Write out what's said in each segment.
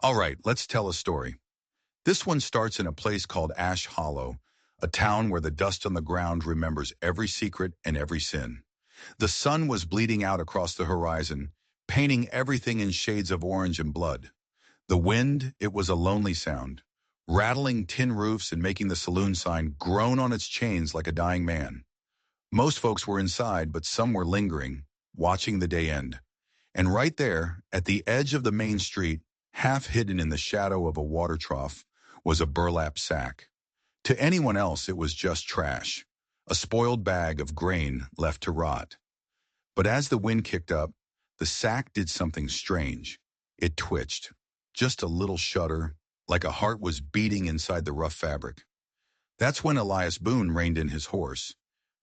All right, let's tell a story. This one starts in a place called Ash Hollow, a town where the dust on the ground remembers every secret and every sin. The sun was bleeding out across the horizon, painting everything in shades of orange and blood. The wind, it was a lonely sound, rattling tin roofs and making the saloon sign groan on its chains like a dying man. Most folks were inside, but some were lingering, watching the day end. And right there, at the edge of the main street, half hidden in the shadow of a water trough, was a burlap sack. To anyone else, it was just trash, a spoiled bag of grain left to rot. But as the wind kicked up, the sack did something strange. It twitched, just a little shudder, like a heart was beating inside the rough fabric. That's when Elias Boone reined in his horse.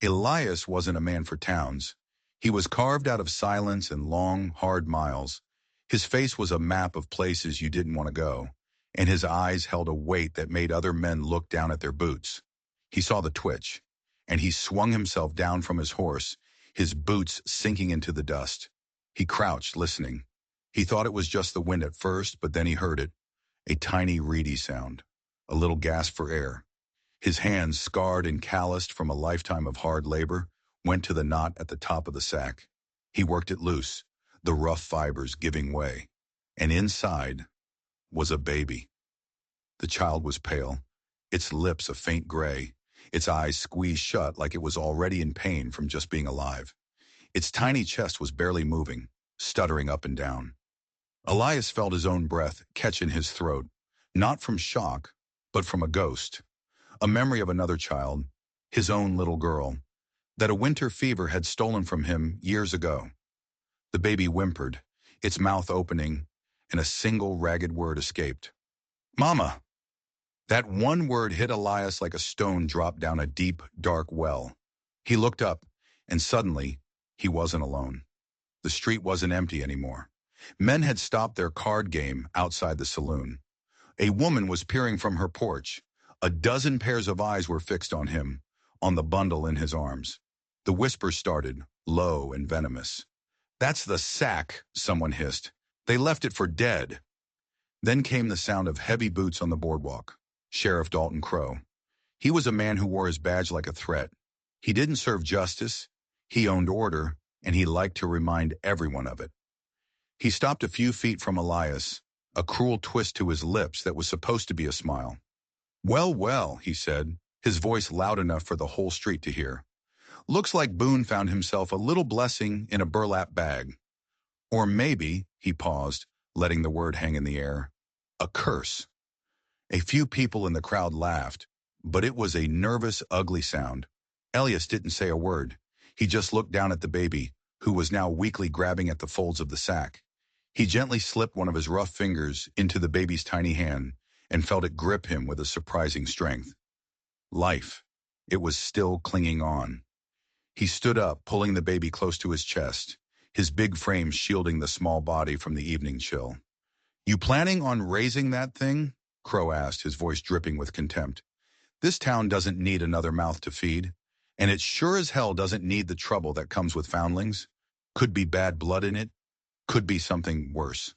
Elias wasn't a man for towns. He was carved out of silence and long, hard miles. His face was a map of places you didn't want to go, and his eyes held a weight that made other men look down at their boots. He saw the twitch, and he swung himself down from his horse, his boots sinking into the dust. He crouched, listening. He thought it was just the wind at first, but then he heard it, a tiny, reedy sound, a little gasp for air. His hands, scarred and calloused from a lifetime of hard labor, went to the knot at the top of the sack. He worked it loose, the rough fibers giving way. And inside was a baby. The child was pale, its lips a faint gray, its eyes squeezed shut like it was already in pain from just being alive. Its tiny chest was barely moving, stuttering up and down. Elias felt his own breath catch in his throat, not from shock, but from a ghost, a memory of another child, his own little girl, that a winter fever had stolen from him years ago. The baby whimpered, its mouth opening, and a single ragged word escaped. "Mama!" That one word hit Elias like a stone dropped down a deep, dark well. He looked up, and suddenly, he wasn't alone. The street wasn't empty anymore. Men had stopped their card game outside the saloon. A woman was peering from her porch. A dozen pairs of eyes were fixed on him, on the bundle in his arms. The whispers started, low and venomous. "That's the sack," someone hissed. "They left it for dead." Then came the sound of heavy boots on the boardwalk. Sheriff Dalton Crowe. He was a man who wore his badge like a threat. He didn't serve justice, he owned order, and he liked to remind everyone of it. He stopped a few feet from Elias, a cruel twist to his lips that was supposed to be a smile. "Well, well," he said, his voice loud enough for the whole street to hear. "Looks like Boone found himself a little blessing in a burlap bag. Or maybe," he paused, letting the word hang in the air, "a curse." A few people in the crowd laughed, but it was a nervous, ugly sound. Elias didn't say a word. He just looked down at the baby, who was now weakly grabbing at the folds of the sack. He gently slipped one of his rough fingers into the baby's tiny hand and felt it grip him with a surprising strength. Life. It was still clinging on. He stood up, pulling the baby close to his chest, his big frame shielding the small body from the evening chill. "You planning on raising that thing?" Crow asked, his voice dripping with contempt. "This town doesn't need another mouth to feed, and it sure as hell doesn't need the trouble that comes with foundlings. Could be bad blood in it, could be something worse."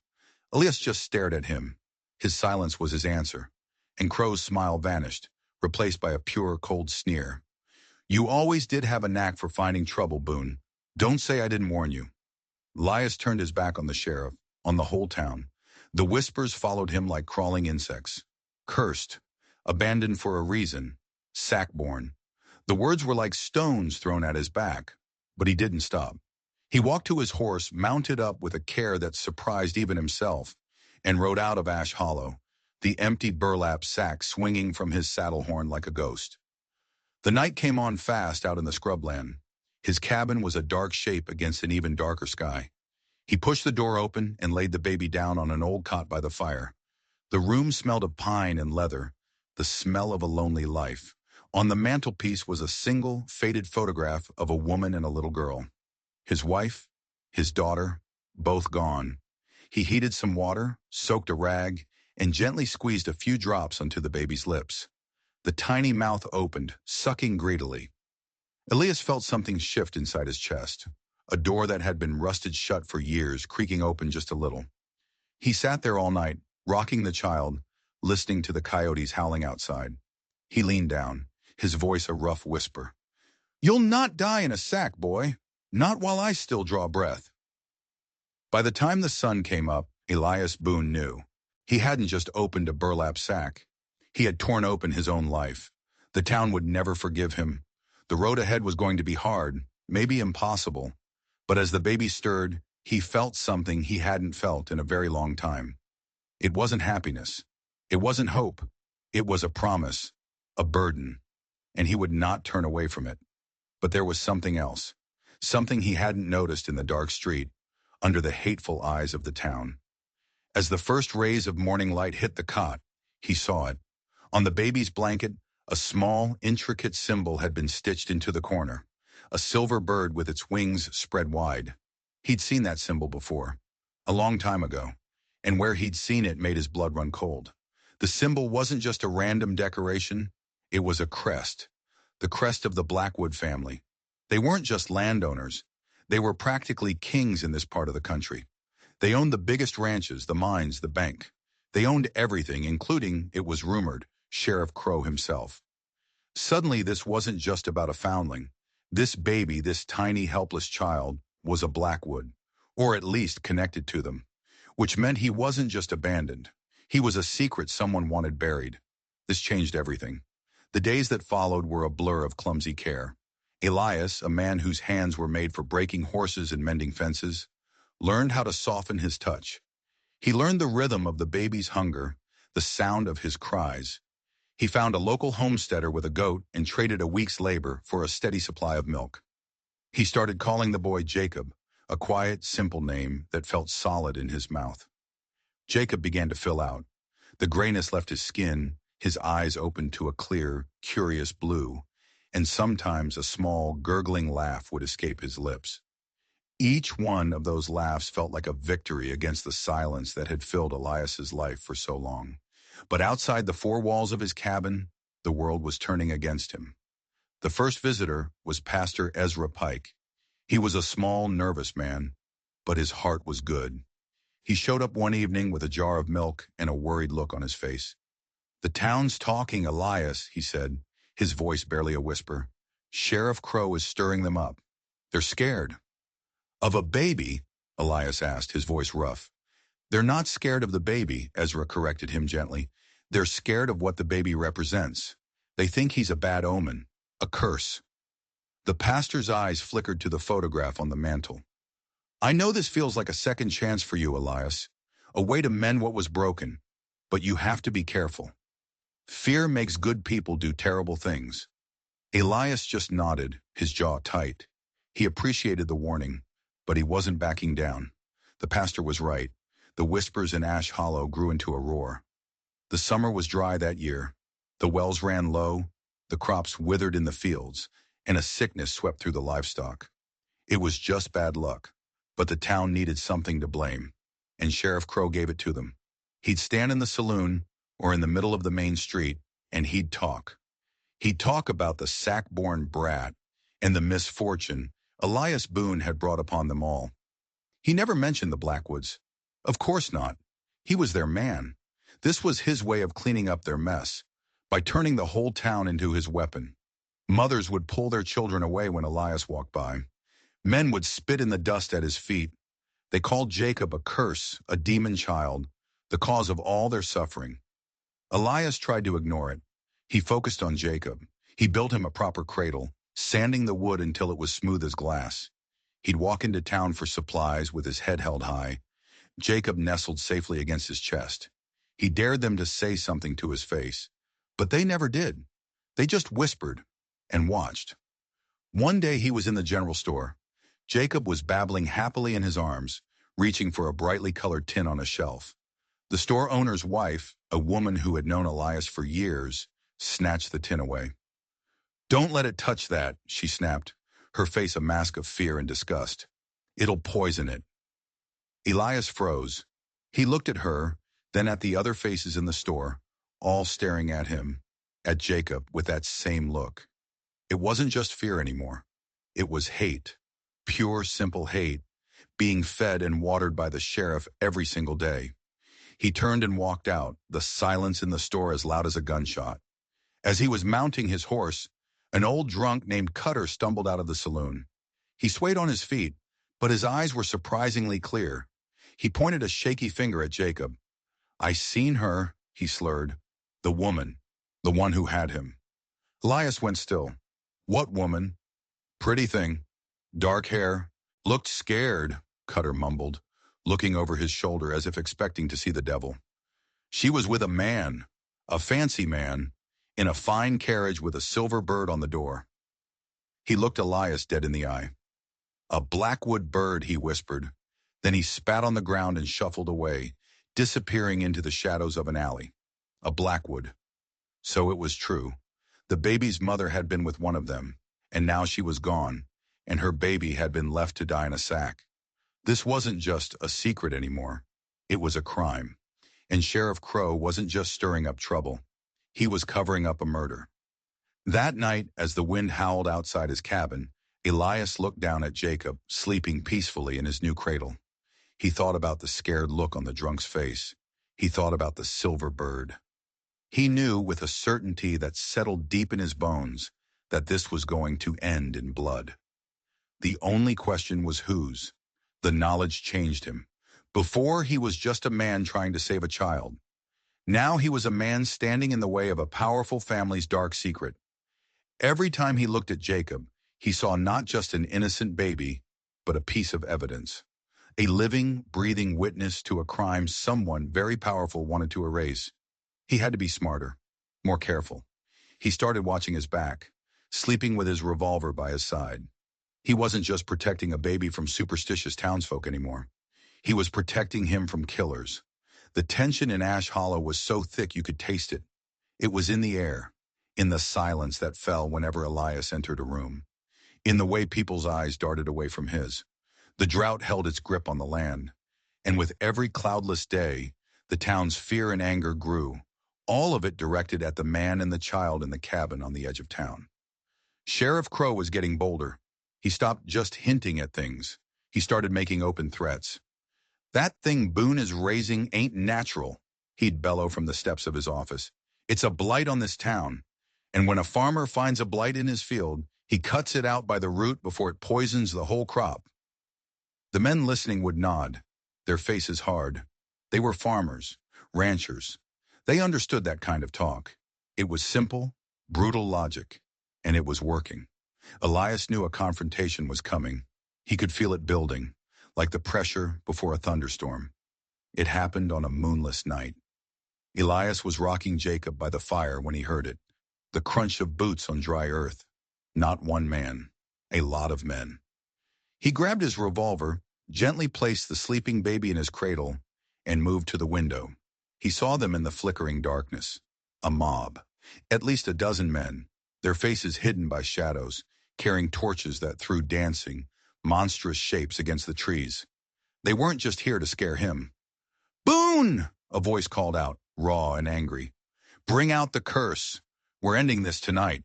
Elias just stared at him. His silence was his answer, and Crow's smile vanished, replaced by a pure, cold sneer. "You always did have a knack for finding trouble, Boone. Don't say I didn't warn you." Elias turned his back on the sheriff, on the whole town. The whispers followed him like crawling insects. Cursed, abandoned for a reason, sackborn. The words were like stones thrown at his back, but he didn't stop. He walked to his horse, mounted up with a care that surprised even himself, and rode out of Ash Hollow, the empty burlap sack swinging from his saddle horn like a ghost. The night came on fast out in the scrubland. His cabin was a dark shape against an even darker sky. He pushed the door open and laid the baby down on an old cot by the fire. The room smelled of pine and leather, the smell of a lonely life. On the mantelpiece was a single, faded photograph of a woman and a little girl. His wife, his daughter, both gone. He heated some water, soaked a rag, and gently squeezed a few drops onto the baby's lips. The tiny mouth opened, sucking greedily. Elias felt something shift inside his chest, a door that had been rusted shut for years, creaking open just a little. He sat there all night, rocking the child, listening to the coyotes howling outside. He leaned down, his voice a rough whisper. "You'll not die in a sack, boy. Not while I still draw breath." By the time the sun came up, Elias Boone knew. He hadn't just opened a burlap sack. He had torn open his own life. The town would never forgive him. The road ahead was going to be hard, maybe impossible. But as the baby stirred, he felt something he hadn't felt in a very long time. It wasn't happiness. It wasn't hope. It was a promise, a burden, and he would not turn away from it. But there was something else, something he hadn't noticed in the dark street, under the hateful eyes of the town. As the first rays of morning light hit the cot, he saw it. On the baby's blanket, a small, intricate symbol had been stitched into the corner, a silver bird with its wings spread wide. He'd seen that symbol before, a long time ago, and where he'd seen it made his blood run cold. The symbol wasn't just a random decoration, it was a crest, the crest of the Blackwood family. They weren't just landowners, they were practically kings in this part of the country. They owned the biggest ranches, the mines, the bank. They owned everything, including, it was rumored, Sheriff Crow himself. Suddenly, this wasn't just about a foundling. This baby, this tiny, helpless child, was a Blackwood, or at least connected to them, which meant he wasn't just abandoned. He was a secret someone wanted buried. This changed everything. The days that followed were a blur of clumsy care. Elias, a man whose hands were made for breaking horses and mending fences, learned how to soften his touch. He learned the rhythm of the baby's hunger, the sound of his cries. He found a local homesteader with a goat and traded a week's labor for a steady supply of milk. He started calling the boy Jacob, a quiet, simple name that felt solid in his mouth. Jacob began to fill out. The grayness left his skin, his eyes opened to a clear, curious blue, and sometimes a small, gurgling laugh would escape his lips. Each one of those laughs felt like a victory against the silence that had filled Elias's life for so long. But outside the four walls of his cabin, the world was turning against him. The first visitor was Pastor Ezra Pike. He was a small, nervous man, but his heart was good. He showed up one evening with a jar of milk and a worried look on his face. "The town's talking, Elias," he said, his voice barely a whisper. "Sheriff Crow is stirring them up. They're scared." "Of a baby?" Elias asked, his voice rough. "They're not scared of the baby," Ezra corrected him gently. "They're scared of what the baby represents. They think he's a bad omen, a curse." The pastor's eyes flickered to the photograph on the mantel. "I know this feels like a second chance for you, Elias, a way to mend what was broken, but you have to be careful. Fear makes good people do terrible things." Elias just nodded, his jaw tight. He appreciated the warning, but he wasn't backing down. The pastor was right. The whispers in Ash Hollow grew into a roar. The summer was dry that year. The wells ran low, the crops withered in the fields, and a sickness swept through the livestock. It was just bad luck, but the town needed something to blame, and Sheriff Crow gave it to them. He'd stand in the saloon or in the middle of the main street, and he'd talk. He'd talk about the sack-born brat and the misfortune Elias Boone had brought upon them all. He never mentioned the Blackwoods. Of course not. He was their man. This was his way of cleaning up their mess, by turning the whole town into his weapon. Mothers would pull their children away when Elias walked by. Men would spit in the dust at his feet. They called Jacob a curse, a demon child, the cause of all their suffering. Elias tried to ignore it. He focused on Jacob. He built him a proper cradle, sanding the wood until it was smooth as glass. He'd walk into town for supplies with his head held high. Jacob nestled safely against his chest. He dared them to say something to his face, but they never did. They just whispered and watched. One day he was in the general store. Jacob was babbling happily in his arms, reaching for a brightly colored tin on a shelf. The store owner's wife, a woman who had known Elias for years, snatched the tin away. "Don't let it touch that," she snapped, her face a mask of fear and disgust. "It'll poison it." Elias froze. He looked at her, then at the other faces in the store, all staring at him, at Jacob with that same look. It wasn't just fear anymore. It was hate, pure, simple hate, being fed and watered by the sheriff every single day. He turned and walked out, the silence in the store as loud as a gunshot. As he was mounting his horse, an old drunk named Cutter stumbled out of the saloon. He swayed on his feet, but his eyes were surprisingly clear. He pointed a shaky finger at Jacob. "I seen her," he slurred. "The woman. The one who had him." Elias went still. "What woman?" "Pretty thing. Dark hair. Looked scared," Cutter mumbled, looking over his shoulder as if expecting to see the devil. "She was with a man, a fancy man, in a fine carriage with a silver bird on the door." He looked Elias dead in the eye. "A blackwood bird," he whispered. Then he spat on the ground and shuffled away, disappearing into the shadows of an alley. A blackwood. So it was true. The baby's mother had been with one of them, and now she was gone, and her baby had been left to die in a sack. This wasn't just a secret anymore. It was a crime. And Sheriff Crow wasn't just stirring up trouble. He was covering up a murder. That night, as the wind howled outside his cabin, Elias looked down at Jacob, sleeping peacefully in his new cradle. He thought about the scared look on the drunk's face. He thought about the silver bird. He knew with a certainty that settled deep in his bones that this was going to end in blood. The only question was whose. The knowledge changed him. Before, he was just a man trying to save a child. Now he was a man standing in the way of a powerful family's dark secret. Every time he looked at Jacob, he saw not just an innocent baby, but a piece of evidence. A living, breathing witness to a crime someone very powerful wanted to erase. He had to be smarter, more careful. He started watching his back, sleeping with his revolver by his side. He wasn't just protecting a baby from superstitious townsfolk anymore. He was protecting him from killers. The tension in Ash Hollow was so thick you could taste it. It was in the air, in the silence that fell whenever Elias entered a room, in the way people's eyes darted away from his. The drought held its grip on the land, and with every cloudless day, the town's fear and anger grew, all of it directed at the man and the child in the cabin on the edge of town. Sheriff Crow was getting bolder. He stopped just hinting at things. He started making open threats. "That thing Boone is raising ain't natural," he'd bellow from the steps of his office. "It's a blight on this town. And when a farmer finds a blight in his field, he cuts it out by the root before it poisons the whole crop." The men listening would nod, their faces hard. They were farmers, ranchers. They understood that kind of talk. It was simple, brutal logic, and it was working. Elias knew a confrontation was coming. He could feel it building, like the pressure before a thunderstorm. It happened on a moonless night. Elias was rocking Jacob by the fire when he heard it. The crunch of boots on dry earth. Not one man, a lot of men. He grabbed his revolver, gently placed the sleeping baby in his cradle, and moved to the window. He saw them in the flickering darkness. A mob. At least a dozen men, their faces hidden by shadows, carrying torches that threw dancing, monstrous shapes against the trees. They weren't just here to scare him. "Boone!" a voice called out, raw and angry. "Bring out the curse. We're ending this tonight."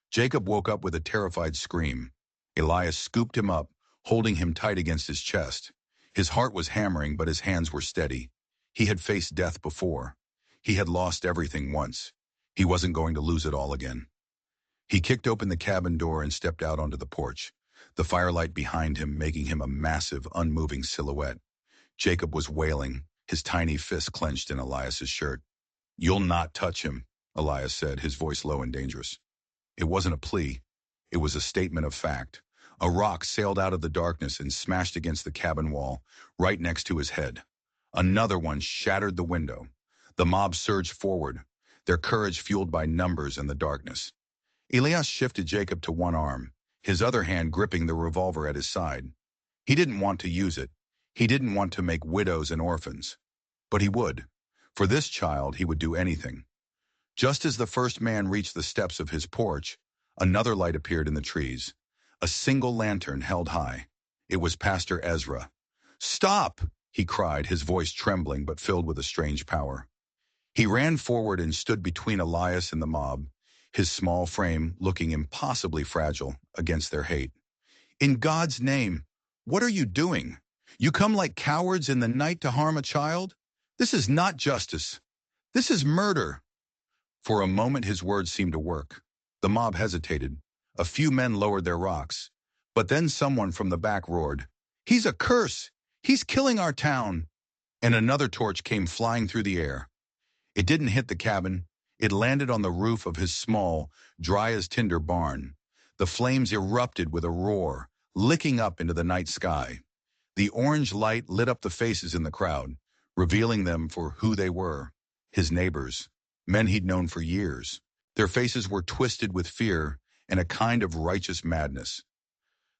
Jacob woke up with a terrified scream. Elias scooped him up, holding him tight against his chest. His heart was hammering, but his hands were steady. He had faced death before. He had lost everything once. He wasn't going to lose it all again. He kicked open the cabin door and stepped out onto the porch, the firelight behind him making him a massive, unmoving silhouette. Jacob was wailing, his tiny fist clenched in Elias's shirt. "You'll not touch him," Elias said, his voice low and dangerous. It wasn't a plea. It was a statement of fact. A rock sailed out of the darkness and smashed against the cabin wall, right next to his head. Another one shattered the window. The mob surged forward, their courage fueled by numbers and the darkness. Elias shifted Jacob to one arm, his other hand gripping the revolver at his side. He didn't want to use it. He didn't want to make widows and orphans. But he would. For this child, he would do anything. Just as the first man reached the steps of his porch, another light appeared in the trees. A single lantern held high. It was Pastor Ezra. "Stop!" he cried, his voice trembling but filled with a strange power. He ran forward and stood between Elias and the mob, his small frame looking impossibly fragile against their hate. "In God's name, what are you doing? You come like cowards in the night to harm a child? This is not justice. This is murder. For a moment his words seemed to work. The mob hesitated. A few men lowered their rocks. But then someone from the back roared, "He's a curse! He's killing our town!" And another torch came flying through the air. It didn't hit the cabin. It landed on the roof of his small, dry-as-tinder barn. The flames erupted with a roar, licking up into the night sky. The orange light lit up the faces in the crowd, revealing them for who they were: his neighbors, men he'd known for years. Their faces were twisted with fear and a kind of righteous madness.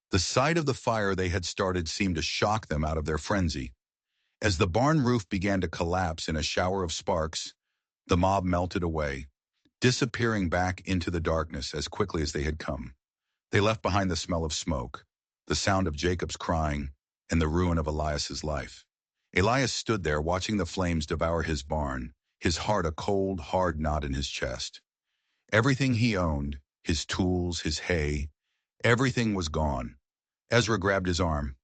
The sight of the fire they had started seemed to shock them out of their frenzy. As the barn roof began to collapse in a shower of sparks, the mob melted away, disappearing back into the darkness as quickly as they had come. They left behind the smell of smoke, the sound of Jacob's crying, and the ruin of Elias's life. Elias stood there watching the flames devour his barn, his heart a cold, hard knot in his chest. Everything he owned, his tools, his hay, everything was gone. Ezra grabbed his arm.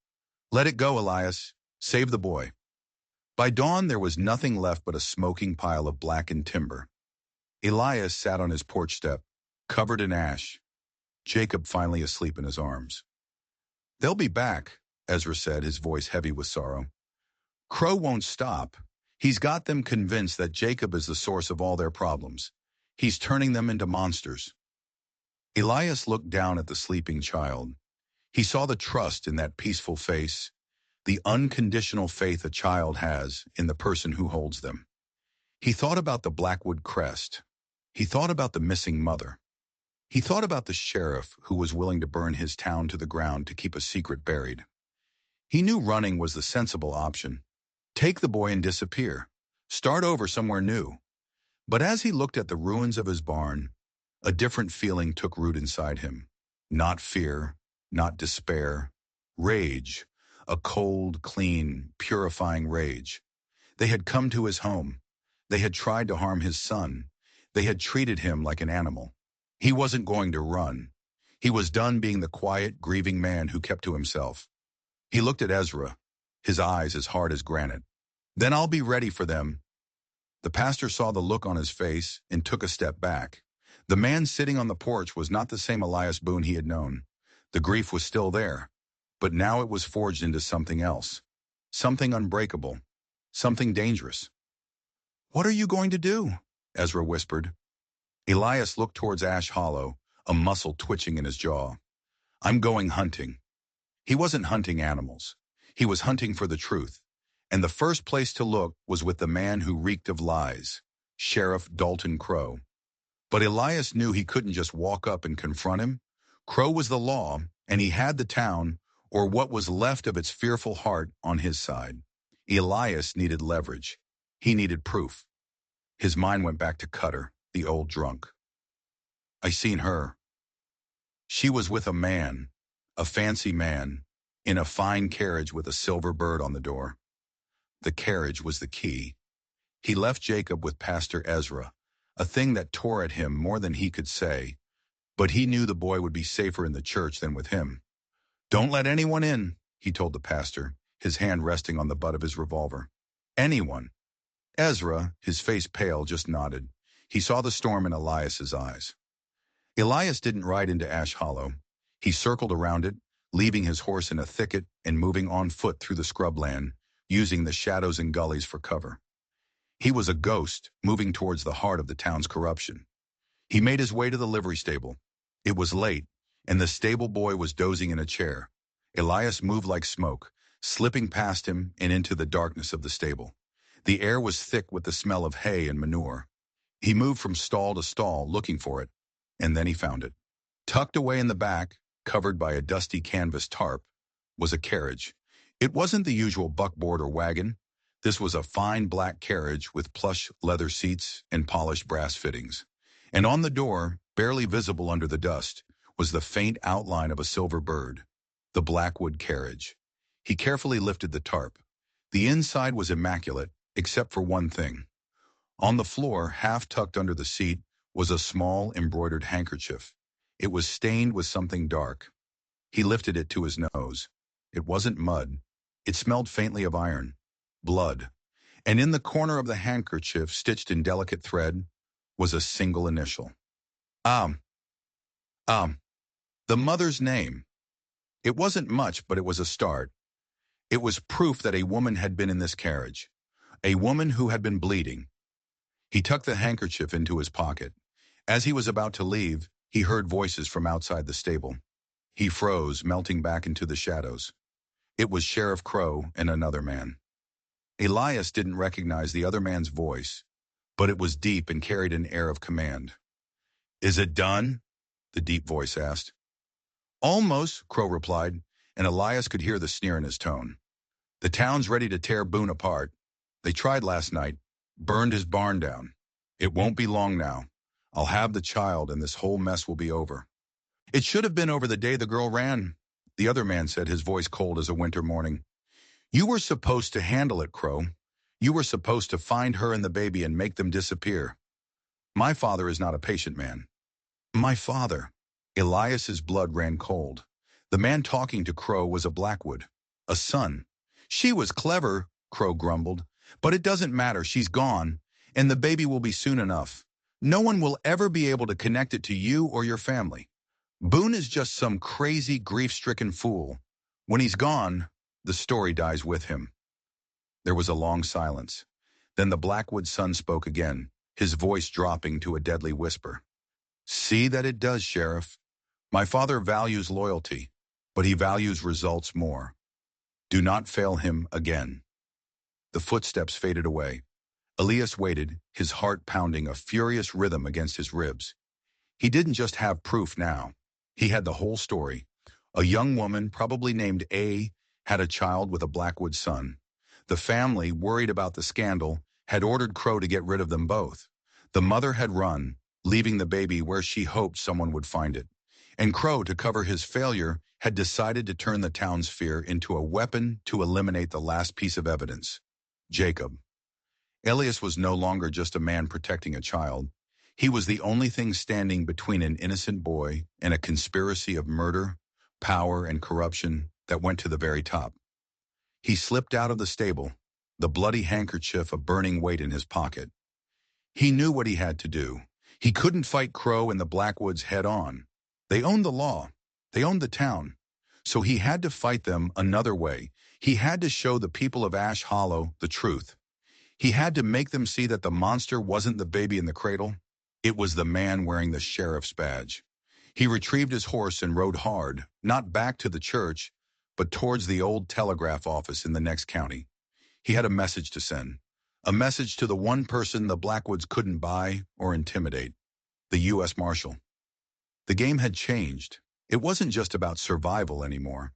"Let it go, Elias. Save the boy." By dawn there was nothing left but a smoking pile of blackened timber. Elias sat on his porch step, covered in ash, Jacob finally asleep in his arms. "They'll be back," Ezra said, his voice heavy with sorrow. "Crow won't stop. He's got them convinced that Jacob is the source of all their problems. He's turning them into monsters." Elias looked down at the sleeping child. He saw the trust in that peaceful face, the unconditional faith a child has in the person who holds them. He thought about the Blackwood crest. He thought about the missing mother. He thought about the sheriff who was willing to burn his town to the ground to keep a secret buried. He knew running was the sensible option. Take the boy and disappear. Start over somewhere new. But as he looked at the ruins of his barn, a different feeling took root inside him. Not fear, not despair. Rage. A cold, clean, purifying rage. They had come to his home. They had tried to harm his son. They had treated him like an animal. He wasn't going to run. He was done being the quiet, grieving man who kept to himself. He looked at Ezra, his eyes as hard as granite. "Then I'll be ready for them." The pastor saw the look on his face and took a step back. The man sitting on the porch was not the same Elias Boone he had known. The grief was still there, but now it was forged into something else. Something unbreakable. Something dangerous. "What are you going to do?" Ezra whispered. Elias looked towards Ash Hollow, a muscle twitching in his jaw. "I'm going hunting." He wasn't hunting animals. He was hunting for the truth. And the first place to look was with the man who reeked of lies, Sheriff Dalton Crow. But Elias knew he couldn't just walk up and confront him. Crow was the law, and he had the town, or what was left of its fearful heart, on his side. Elias needed leverage. He needed proof. His mind went back to Cutter, the old drunk. "I seen her. She was with a man, a fancy man, in a fine carriage with a silver bird on the door." The carriage was the key. He left Jacob with Pastor Ezra, a thing that tore at him more than he could say, but he knew the boy would be safer in the church than with him. "Don't let anyone in," he told the pastor, his hand resting on the butt of his revolver. "Anyone." Ezra, his face pale, just nodded. He saw the storm in Elias's eyes. Elias didn't ride into Ash Hollow. He circled around it, leaving his horse in a thicket and moving on foot through the scrubland, using the shadows and gullies for cover. He was a ghost, moving towards the heart of the town's corruption. He made his way to the livery stable. It was late, and the stable boy was dozing in a chair. Elias moved like smoke, slipping past him and into the darkness of the stable. The air was thick with the smell of hay and manure. He moved from stall to stall, looking for it, and then he found it. Tucked away in the back, covered by a dusty canvas tarp, was a carriage. It wasn't the usual buckboard or wagon. This was a fine black carriage with plush leather seats and polished brass fittings. And on the door, barely visible under the dust, was the faint outline of a silver bird. The Blackwood carriage. He carefully lifted the tarp. The inside was immaculate, except for one thing. On the floor, half tucked under the seat, was a small embroidered handkerchief. It was stained with something dark. He lifted it to his nose. It wasn't mud. It smelled faintly of iron. Blood. And in the corner of the handkerchief, stitched in delicate thread, was a single initial. Um, um, the mother's name. It wasn't much, but it was a start. It was proof that a woman had been in this carriage, a woman who had been bleeding. He tucked the handkerchief into his pocket. As he was about to leave, he heard voices from outside the stable. He froze, melting back into the shadows. It was Sheriff Crow and another man. Elias didn't recognize the other man's voice, but it was deep and carried an air of command. "Is it done?" the deep voice asked. "Almost," Crow replied, and Elias could hear the sneer in his tone. "The town's ready to tear Boone apart. They tried last night, burned his barn down. It won't be long now. I'll have the child and this whole mess will be over." "It should have been over the day the girl ran," the other man said, his voice cold as a winter morning. "You were supposed to handle it, Crow. You were supposed to find her and the baby and make them disappear. My father is not a patient man." "My father." Elias's blood ran cold. The man talking to Crow was a Blackwood, a son. "She was clever," Crow grumbled, "but it doesn't matter. She's gone, and the baby will be soon enough. No one will ever be able to connect it to you or your family. Boone is just some crazy, grief-stricken fool. When he's gone, the story dies with him." There was a long silence. Then the Blackwood son spoke again, his voice dropping to a deadly whisper. "See that it does, Sheriff. My father values loyalty, but he values results more. Do not fail him again." The footsteps faded away. Elias waited, his heart pounding a furious rhythm against his ribs. He didn't just have proof now. He had the whole story. A young woman, probably named A, had a child with a Blackwood son. The family, worried about the scandal, had ordered Crow to get rid of them both. The mother had run, leaving the baby where she hoped someone would find it. And Crow, to cover his failure, had decided to turn the town's fear into a weapon to eliminate the last piece of evidence: Jacob. Elias was no longer just a man protecting a child. He was the only thing standing between an innocent boy and a conspiracy of murder, power, and corruption that went to the very top. He slipped out of the stable, the bloody handkerchief a burning weight in his pocket. He knew what he had to do. He couldn't fight Crow and the Blackwoods head on. They owned the law. They owned the town. So he had to fight them another way. He had to show the people of Ash Hollow the truth. He had to make them see that the monster wasn't the baby in the cradle. It was the man wearing the sheriff's badge. He retrieved his horse and rode hard, not back to the church, but towards the old telegraph office in the next county. He had a message to send. A message to the one person the Blackwoods couldn't buy or intimidate: the U.S. Marshal. The game had changed. It wasn't just about survival anymore.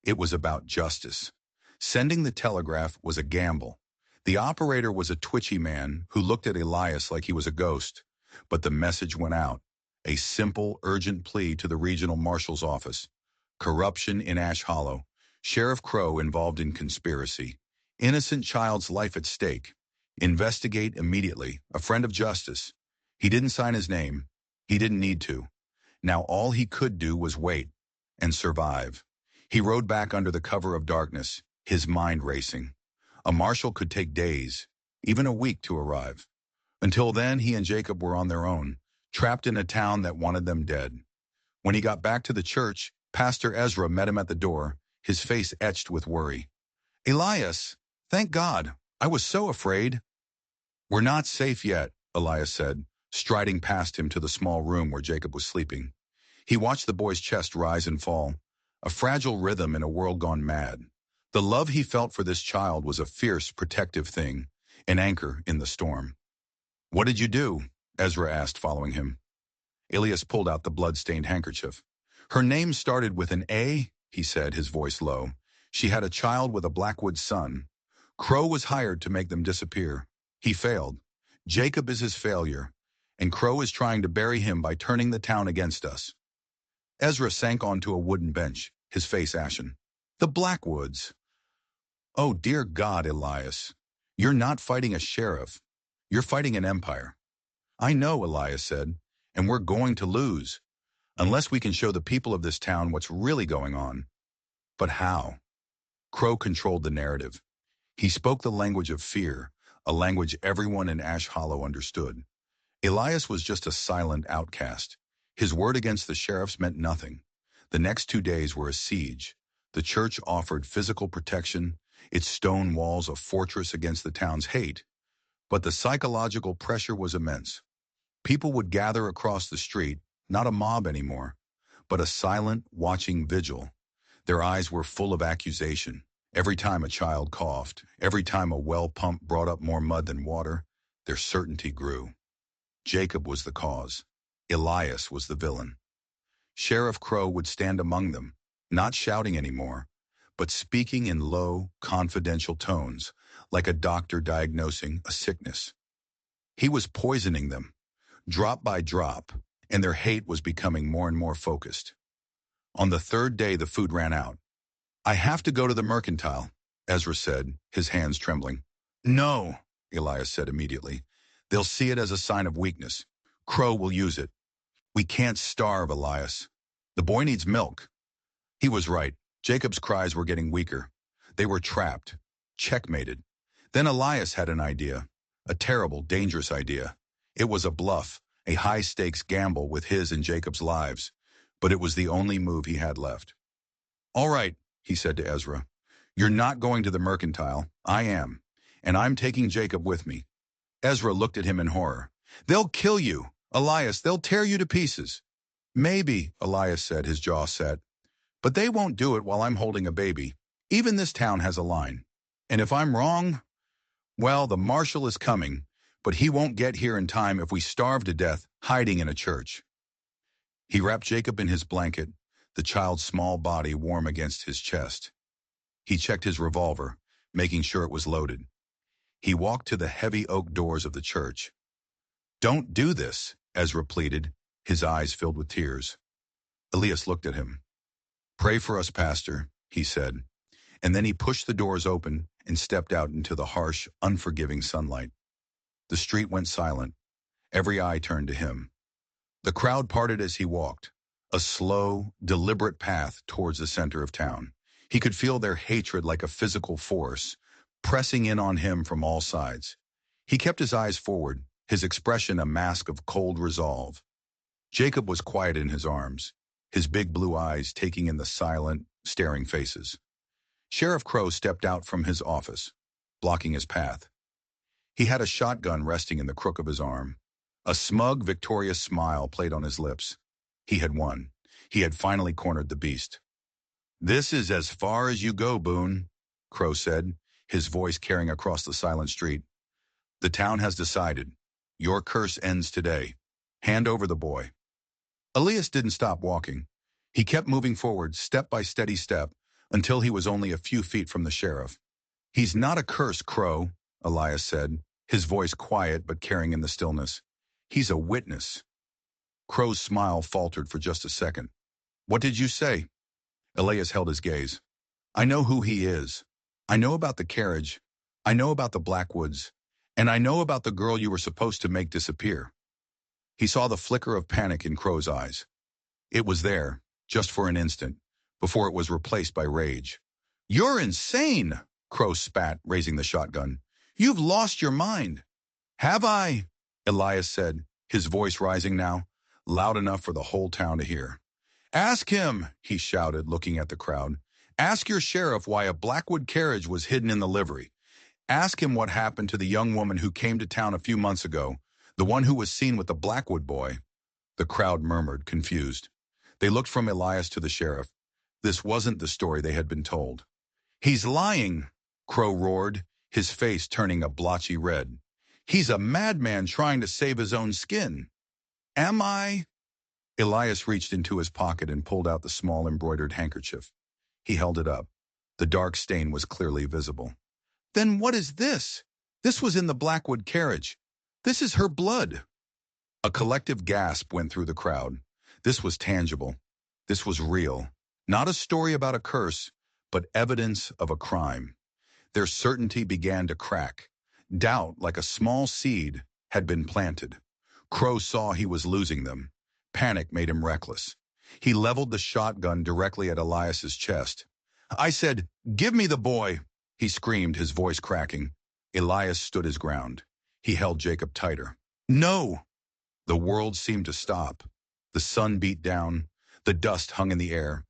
It was about justice. Sending the telegraph was a gamble. The operator was a twitchy man who looked at Elias like he was a ghost. But the message went out. A simple, urgent plea to the regional marshal's office. Corruption in Ash Hollow. Sheriff Crow involved in conspiracy. Innocent child's life at stake. Investigate immediately. A friend of justice. He didn't sign his name. He didn't need to. Now all he could do was wait and survive. He rode back under the cover of darkness, his mind racing. A marshal could take days, even a week to arrive. Until then, he and Jacob were on their own, trapped in a town that wanted them dead. When he got back to the church, Pastor Ezra met him at the door, his face etched with worry. "Elias, thank God. I was so afraid." "We're not safe yet," Elias said, striding past him to the small room where Jacob was sleeping. He watched the boy's chest rise and fall, a fragile rhythm in a world gone mad. The love he felt for this child was a fierce, protective thing, an anchor in the storm. "What did you do?" Ezra asked, following him. Elias pulled out the blood-stained handkerchief. "Her name started with an A," he said, his voice low. "She had a child with a Blackwood son. Crow was hired to make them disappear. He failed. Jacob is his failure, and Crow is trying to bury him by turning the town against us." Ezra sank onto a wooden bench, his face ashen. "The Blackwoods." "Oh, dear God, Elias. You're not fighting a sheriff. You're fighting an empire." "I know," Elias said, "and we're going to lose, unless we can show the people of this town what's really going on." "But how?" Crow controlled the narrative. He spoke the language of fear, a language everyone in Ash Hollow understood. Elias was just a silent outcast. His word against the sheriffs meant nothing. The next 2 days were a siege. The church offered physical protection, its stone walls a fortress against the town's hate. But the psychological pressure was immense. People would gather across the street, not a mob anymore, but a silent, watching vigil. Their eyes were full of accusation. Every time a child coughed, every time a well pump brought up more mud than water, their certainty grew. Jacob was the cause. Elias was the villain. Sheriff Crow would stand among them, not shouting anymore, but speaking in low, confidential tones, like a doctor diagnosing a sickness. He was poisoning them, drop by drop, and their hate was becoming more and more focused. On the third day, the food ran out. "I have to go to the mercantile," Ezra said, his hands trembling. "No," Elias said immediately. "They'll see it as a sign of weakness. Crow will use it." "We can't starve, Elias. The boy needs milk." He was right. Jacob's cries were getting weaker. They were trapped, checkmated. Then Elias had an idea, a terrible, dangerous idea. It was a bluff, a high-stakes gamble with his and Jacob's lives, but it was the only move he had left. "All right," he said to Ezra. "You're not going to the mercantile. I am. And I'm taking Jacob with me." Ezra looked at him in horror. "They'll kill you. Elias, they'll tear you to pieces." "Maybe," Elias said, his jaw set. "But they won't do it while I'm holding a baby. Even this town has a line. And if I'm wrong, well, the marshal is coming, but he won't get here in time if we starve to death hiding in a church." He wrapped Jacob in his blanket, the child's small body warm against his chest. He checked his revolver, making sure it was loaded. He walked to the heavy oak doors of the church. "Don't do this," Ezra pleaded, his eyes filled with tears. Elias looked at him. "Pray for us, Pastor," he said, and then he pushed the doors open and stepped out into the harsh, unforgiving sunlight. The street went silent. Every eye turned to him. The crowd parted as he walked, a slow, deliberate path towards the center of town. He could feel their hatred like a physical force, pressing in on him from all sides. He kept his eyes forward, his expression a mask of cold resolve. Jacob was quiet in his arms, his big blue eyes taking in the silent, staring faces. Sheriff Crow stepped out from his office, blocking his path. He had a shotgun resting in the crook of his arm. A smug, victorious smile played on his lips. He had won. He had finally cornered the beast. "This is as far as you go, Boone," Crow said, his voice carrying across the silent street. "The town has decided. Your curse ends today. Hand over the boy." Elias didn't stop walking. He kept moving forward, step by steady step, until he was only a few feet from the sheriff. "He's not a curse, Crow," Elias said, his voice quiet but carrying in the stillness. "He's a witness." Crow's smile faltered for just a second. "What did you say?" Elias held his gaze. "I know who he is. I know about the carriage. I know about the Blackwoods. And I know about the girl you were supposed to make disappear." He saw the flicker of panic in Crow's eyes. It was there, just for an instant, before it was replaced by rage. "You're insane!" Crow spat, raising the shotgun. "You've lost your mind." "Have I?" Elias said, his voice rising now, loud enough for the whole town to hear. "Ask him," he shouted, looking at the crowd. "Ask your sheriff why a Blackwood carriage was hidden in the livery. Ask him what happened to the young woman who came to town a few months ago, the one who was seen with the Blackwood boy." The crowd murmured, confused. They looked from Elias to the sheriff. This wasn't the story they had been told. "He's lying," Crow roared, his face turning a blotchy red. "He's a madman trying to save his own skin." "Am I?" Elias reached into his pocket and pulled out the small embroidered handkerchief. He held it up. The dark stain was clearly visible. "Then what is this? This was in the Blackwood carriage. This is her blood." A collective gasp went through the crowd. This was tangible. This was real. Not a story about a curse, but evidence of a crime. Their certainty began to crack. Doubt, like a small seed, had been planted. Crow saw he was losing them. Panic made him reckless. He leveled the shotgun directly at Elias's chest. "I said, give me the boy," he screamed, his voice cracking. Elias stood his ground. He held Jacob tighter. No! The world seemed to stop. The sun beat down. The dust hung in the air.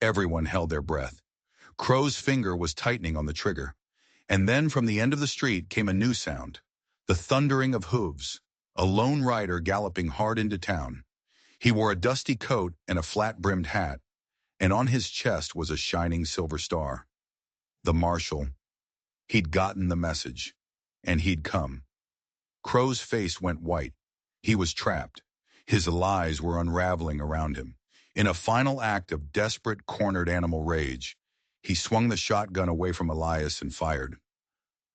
Everyone held their breath. Crow's finger was tightening on the trigger. And then from the end of the street came a new sound. The thundering of hooves. A lone rider galloping hard into town. He wore a dusty coat and a flat-brimmed hat, and on his chest was a shining silver star. The marshal. He'd gotten the message. And he'd come. Crow's face went white. He was trapped. His lies were unraveling around him. In a final act of desperate, cornered animal rage, he swung the shotgun away from Elias and fired.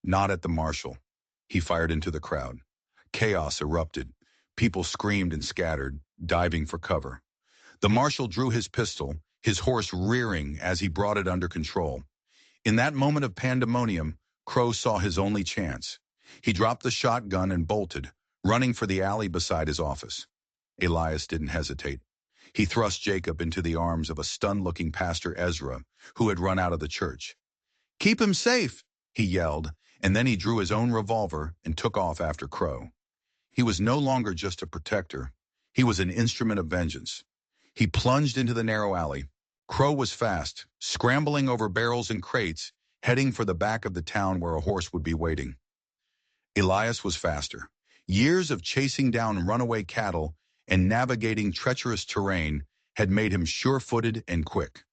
Not at the marshal. He fired into the crowd. Chaos erupted. People screamed and scattered, diving for cover. The marshal drew his pistol, his horse rearing as he brought it under control. In that moment of pandemonium, Crow saw his only chance. He dropped the shotgun and bolted, running for the alley beside his office. Elias didn't hesitate. He thrust Jacob into the arms of a stunned-looking Pastor Ezra, who had run out of the church. "Keep him safe," he yelled, and then he drew his own revolver and took off after Crow. He was no longer just a protector. He was an instrument of vengeance. He plunged into the narrow alley. Crow was fast, scrambling over barrels and crates, heading for the back of the town where a horse would be waiting. Elias was faster. Years of chasing down runaway cattle and navigating treacherous terrain had made him sure-footed and quick.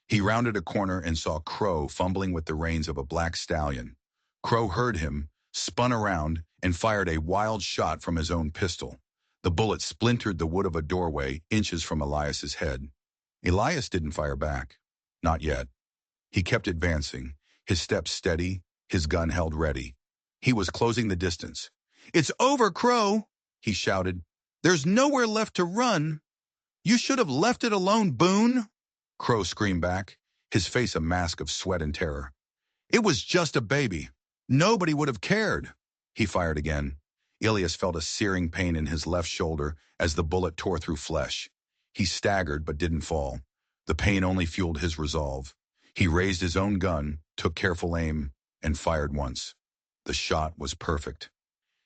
He rounded a corner and saw Crow fumbling with the reins of a black stallion. Crow heard him, spun around, and fired a wild shot from his own pistol. The bullet splintered the wood of a doorway inches from Elias's head. Elias didn't fire back. Not yet. He kept advancing, his steps steady, his gun held ready. He was closing the distance. "It's over, Crow!" he shouted. "There's nowhere left to run. You should have left it alone, Boone!" Crow screamed back, his face a mask of sweat and terror. "It was just a baby. Nobody would have cared." He fired again. Elias felt a searing pain in his left shoulder as the bullet tore through flesh. He staggered but didn't fall. The pain only fueled his resolve. He raised his own gun, took careful aim, and fired once. The shot was perfect.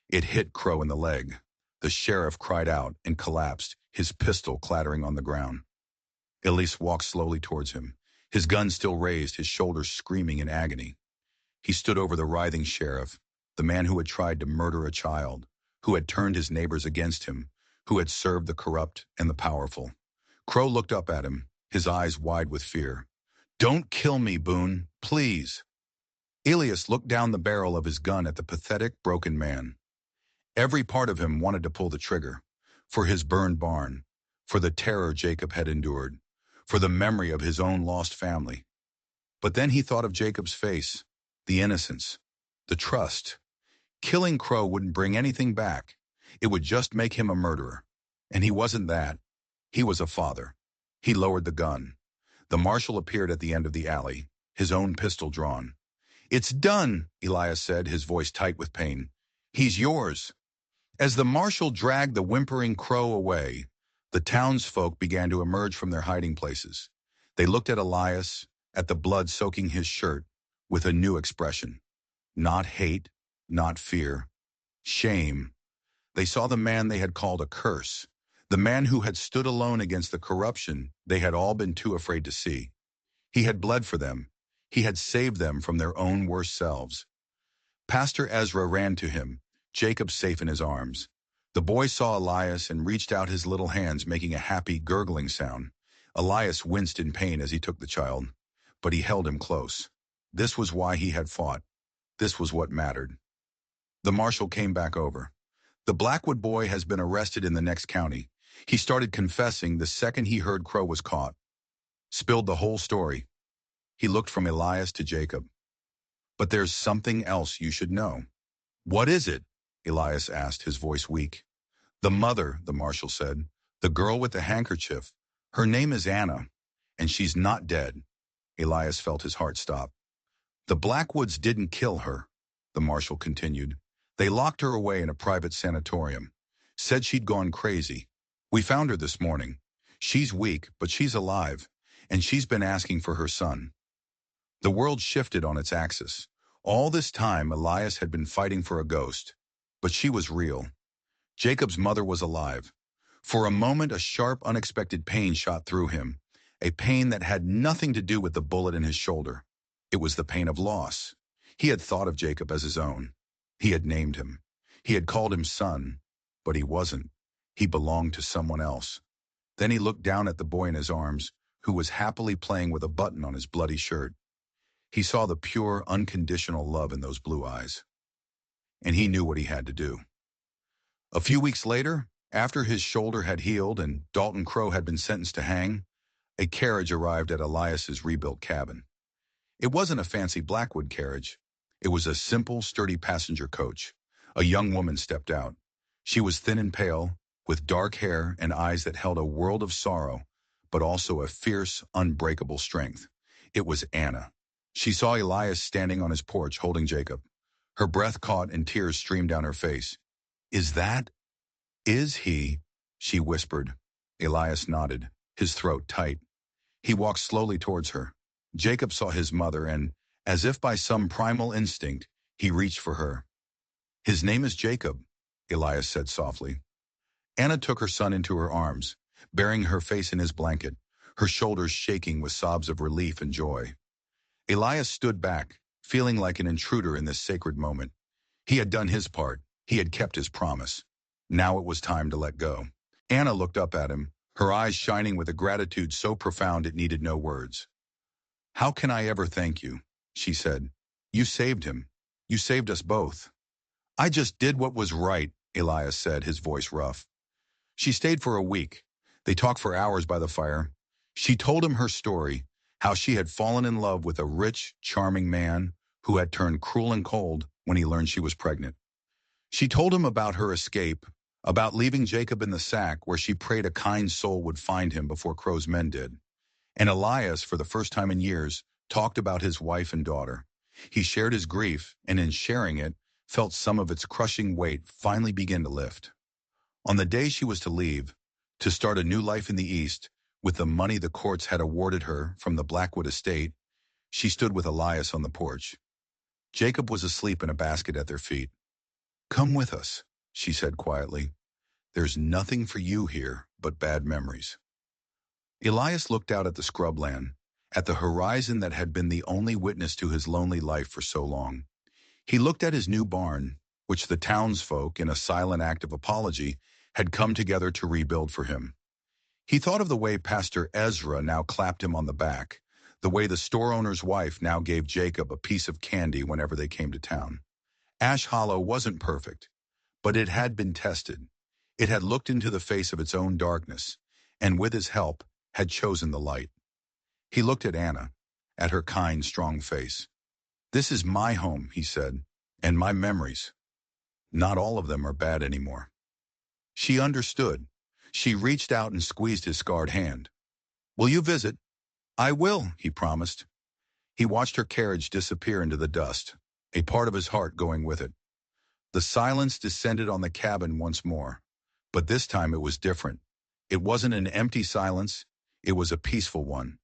It hit Crow in the leg. The sheriff cried out and collapsed, his pistol clattering on the ground. Elias walked slowly towards him, his gun still raised, his shoulders screaming in agony. He stood over the writhing sheriff, the man who had tried to murder a child, who had turned his neighbors against him, who had served the corrupt and the powerful. Crow looked up at him, his eyes wide with fear. "Don't kill me, Boone, please." Elias looked down the barrel of his gun at the pathetic, broken man. Every part of him wanted to pull the trigger, for his burned barn, for the terror Jacob had endured, for the memory of his own lost family. But then he thought of Jacob's face, the innocence, the trust. Killing Crow wouldn't bring anything back. It would just make him a murderer. And he wasn't that. He was a father. He lowered the gun. The marshal appeared at the end of the alley, his own pistol drawn. "It's done," Elias said, his voice tight with pain. "He's yours." As the marshal dragged the whimpering Crow away, the townsfolk began to emerge from their hiding places. They looked at Elias, at the blood soaking his shirt, with a new expression. Not hate, not fear. Shame. They saw the man they had called a curse, the man who had stood alone against the corruption they had all been too afraid to see. He had bled for them. He had saved them from their own worst selves. Pastor Ezra ran to him, Jacob safe in his arms. The boy saw Elias and reached out his little hands, making a happy, gurgling sound. Elias winced in pain as he took the child, but he held him close. This was why he had fought. This was what mattered. The marshal came back over. "The Blackwood boy has been arrested in the next county. He started confessing the second he heard Crow was caught. Spilled the whole story." He looked from Elias to Jacob. "But there's something else you should know." "What is it?" Elias asked, his voice weak. "The mother," the marshal said. "The girl with the handkerchief. Her name is Anna, and she's not dead." Elias felt his heart stop. "The Blackwoods didn't kill her," the marshal continued. "They locked her away in a private sanatorium. Said she'd gone crazy. We found her this morning. She's weak, but she's alive, and she's been asking for her son." The world shifted on its axis. All this time, Elias had been fighting for a ghost, but she was real. Jacob's mother was alive. For a moment, a sharp, unexpected pain shot through him, a pain that had nothing to do with the bullet in his shoulder. It was the pain of loss. He had thought of Jacob as his own. He had named him. He had called him son, but he wasn't. He belonged to someone else. Then he looked down at the boy in his arms, who was happily playing with a button on his bloody shirt. He saw the pure, unconditional love in those blue eyes. And he knew what he had to do. A few weeks later, after his shoulder had healed and Dalton Crow had been sentenced to hang, a carriage arrived at Elias's rebuilt cabin. It wasn't a fancy Blackwood carriage. It was a simple, sturdy passenger coach. A young woman stepped out. She was thin and pale, with dark hair and eyes that held a world of sorrow, but also a fierce, unbreakable strength. It was Anna. She saw Elias standing on his porch holding Jacob. Her breath caught and tears streamed down her face. Is he? She whispered. Elias nodded, his throat tight. He walked slowly towards her. Jacob saw his mother and, as if by some primal instinct, he reached for her. His name is Jacob, Elias said softly. Anna took her son into her arms, burying her face in his blanket, her shoulders shaking with sobs of relief and joy. Elias stood back, feeling like an intruder in this sacred moment. He had done his part. He had kept his promise. Now it was time to let go. Anna looked up at him, her eyes shining with a gratitude so profound it needed no words. "How can I ever thank you?" she said. "You saved him. You saved us both." "I just did what was right," Elias said, his voice rough. She stayed for a week. They talked for hours by the fire. She told him her story, how she had fallen in love with a rich, charming man who had turned cruel and cold when he learned she was pregnant. She told him about her escape, about leaving Jacob in the sack where she prayed a kind soul would find him before Crow's men did. And Elias, for the first time in years, talked about his wife and daughter. He shared his grief, and in sharing it, felt some of its crushing weight finally begin to lift. On the day she was to leave, to start a new life in the East, with the money the courts had awarded her from the Blackwood estate, she stood with Elias on the porch. Jacob was asleep in a basket at their feet. "Come with us," she said quietly. "There's nothing for you here but bad memories." Elias looked out at the scrubland, at the horizon that had been the only witness to his lonely life for so long. He looked at his new barn, which the townsfolk, in a silent act of apology, had come together to rebuild for him. He thought of the way Pastor Ezra now clapped him on the back, the way the store owner's wife now gave Jacob a piece of candy whenever they came to town. Ash Hollow wasn't perfect, but it had been tested. It had looked into the face of its own darkness, and with his help, had chosen the light. He looked at Anna, at her kind, strong face. "This is my home," he said, "and my memories. Not all of them are bad anymore." She understood. She reached out and squeezed his scarred hand. "Will you visit?" "I will," he promised. He watched her carriage disappear into the dust, a part of his heart going with it. The silence descended on the cabin once more, but this time it was different. It wasn't an empty silence, it was a peaceful one.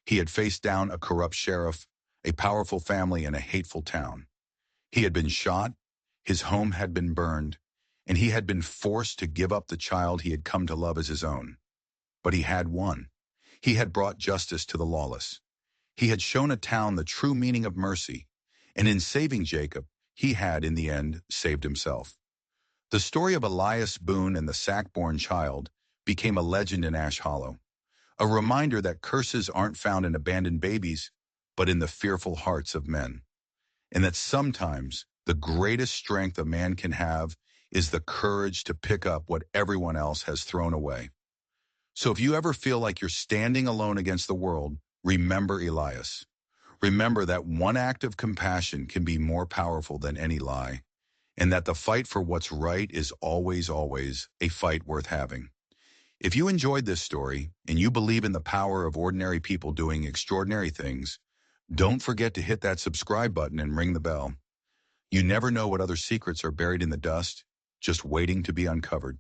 He had faced down a corrupt sheriff, a powerful family, and a hateful town. He had been shot, his home had been burned, and he had been forced to give up the child he had come to love as his own. But he had won. He had brought justice to the lawless. He had shown a town the true meaning of mercy, and in saving Jacob, he had, in the end, saved himself. The story of Elias Boone and the sack-born child became a legend in Ash Hollow, a reminder that curses aren't found in abandoned babies, but in the fearful hearts of men, and that sometimes the greatest strength a man can have is the courage to pick up what everyone else has thrown away. So if you ever feel like you're standing alone against the world, remember Elias. Remember that one act of compassion can be more powerful than any lie, and that the fight for what's right is always, always a fight worth having. If you enjoyed this story and you believe in the power of ordinary people doing extraordinary things, don't forget to hit that subscribe button and ring the bell. You never know what other secrets are buried in the dust, just waiting to be uncovered.